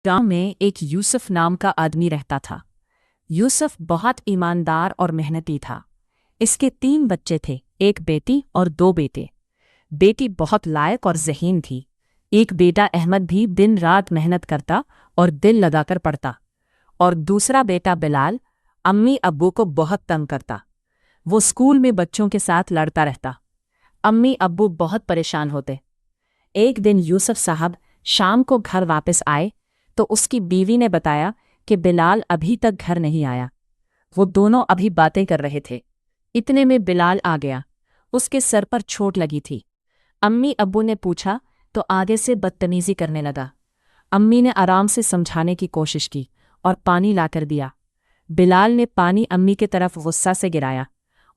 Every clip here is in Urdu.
گاؤں میں ایک یوسف نام کا آدمی رہتا تھا۔ یوسف بہت ایماندار اور محنتی تھا۔ اس کے 3 بچے تھے، ایک بیٹی اور 2 بیٹے۔ بیٹی بہت لائق اور ذہین تھی۔ ایک بیٹا احمد بھی دن رات محنت کرتا اور دل لگا کر پڑھتا، اور دوسرا بیٹا بلال امی ابو کو بہت تنگ کرتا۔ وہ اسکول میں بچوں کے ساتھ لڑتا رہتا۔ امی ابو بہت پریشان ہوتے۔ ایک دن یوسف صاحب شام کو گھر واپس آئے تو اس کی بیوی نے بتایا کہ بلال ابھی تک گھر نہیں آیا۔ وہ دونوں ابھی باتیں کر رہے تھے، اتنے میں بلال آ گیا۔ اس کے سر پر چوٹ لگی تھی۔ امی ابو نے پوچھا تو آگے سے بدتمیزی کرنے لگا۔ امی نے آرام سے سمجھانے کی کوشش کی اور پانی لا کر دیا۔ بلال نے پانی امی کی طرف غصہ سے گرایا،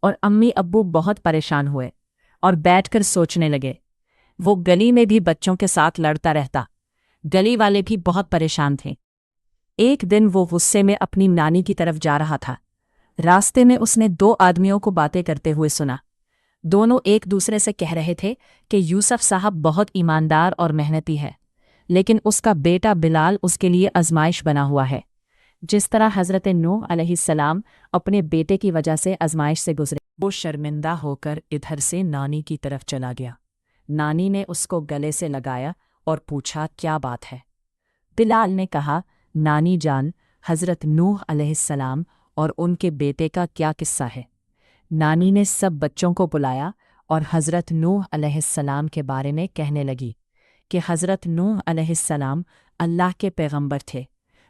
اور امی ابو بہت پریشان ہوئے اور بیٹھ کر سوچنے لگے۔ وہ گلی میں بھی بچوں کے ساتھ لڑتا رہتا۔ گلی والے بھی بہت پریشان تھے۔ ایک دن وہ غصے میں اپنی نانی کی طرف جا رہا تھا۔ راستے میں اس نے 2 آدمیوں کو باتیں کرتے ہوئے سنا۔ دونوں ایک دوسرے سے کہہ رہے تھے کہ یوسف صاحب بہت ایماندار اور محنتی ہے، لیکن اس کا بیٹا بلال اس کے لیے آزمائش بنا ہوا ہے، جس طرح حضرت نوح علیہ السلام اپنے بیٹے کی وجہ سے آزمائش سے گزرے۔ وہ شرمندہ ہو کر ادھر سے نانی کی طرف چلا گیا۔ نانی نے اس کو گلے سے لگایا اور پوچھا کیا بات ہے؟ بلال نے کہا، نانی جان، حضرت نوح علیہ السلام اور ان کے بیٹے کا کیا قصہ ہے؟ نانی نے سب بچوں کو بلایا اور حضرت نوح علیہ السلام کے بارے میں کہنے لگی کہ حضرت نوح علیہ السلام اللہ کے پیغمبر تھے۔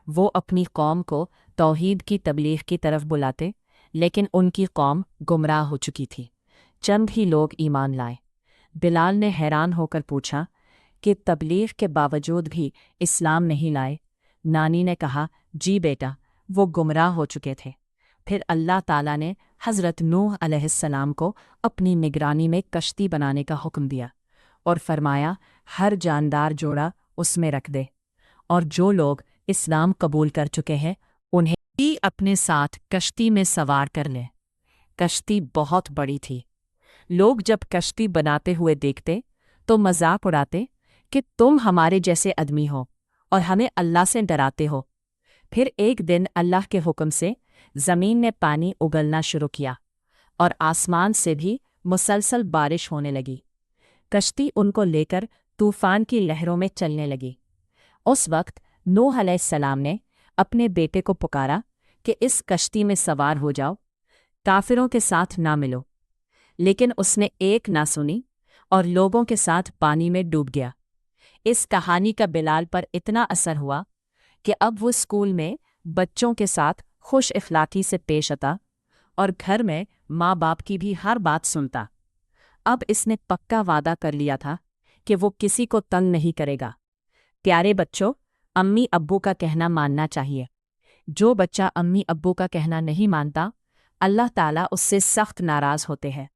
وہ اپنی قوم کو توحید کی تبلیغ کی طرف بلاتے، لیکن ان کی قوم گمراہ ہو چکی تھی۔ چند ہی لوگ ایمان لائے۔ بلال نے حیران ہو کر پوچھا کہ تبلیغ کے باوجود بھی اسلام نہیں لائے؟ نانی نے کہا، جی بیٹا، وہ گمراہ ہو چکے تھے۔ پھر اللہ تعالیٰ نے حضرت نوح علیہ السلام کو اپنی نگرانی میں کشتی بنانے کا حکم دیا اور فرمایا، ہر جاندار جوڑا اس میں رکھ دے، اور جو لوگ اسلام قبول کر چکے ہیں انہیں بھی اپنے ساتھ کشتی میں سوار کر لیں۔ کشتی بہت بڑی تھی۔ لوگ جب کشتی بناتے ہوئے دیکھتے تو مذاق اڑاتے کہ تم ہمارے جیسے آدمی ہو اور ہمیں اللہ سے ڈراتے ہو۔ پھر ایک دن اللہ کے حکم سے زمین نے پانی اگلنا شروع کیا اور آسمان سے بھی مسلسل بارش ہونے لگی۔ کشتی ان کو لے کر طوفان کی لہروں میں چلنے لگی۔ اس وقت نوح علیہ السلام نے اپنے بیٹے کو پکارا کہ اس کشتی میں سوار ہو جاؤ، کافروں کے ساتھ نہ ملو، لیکن اس نے ایک نہ سنی اور لوگوں کے ساتھ پانی میں ڈوب گیا۔ اس کہانی کا بلال پر اتنا اثر ہوا کہ اب وہ اسکول میں بچوں کے ساتھ خوش اخلاقی سے پیش آتا اور گھر میں ماں باپ کی بھی ہر بات سنتا۔ اب اس نے پکا وعدہ کر لیا تھا کہ وہ کسی کو تنگ نہیں کرے گا۔ پیارے بچوں، امی ابو کا کہنا ماننا چاہیے۔ جو بچہ امی ابو کا کہنا نہیں مانتا، اللہ تعالیٰ اس سے سخت ناراض ہوتے ہیں۔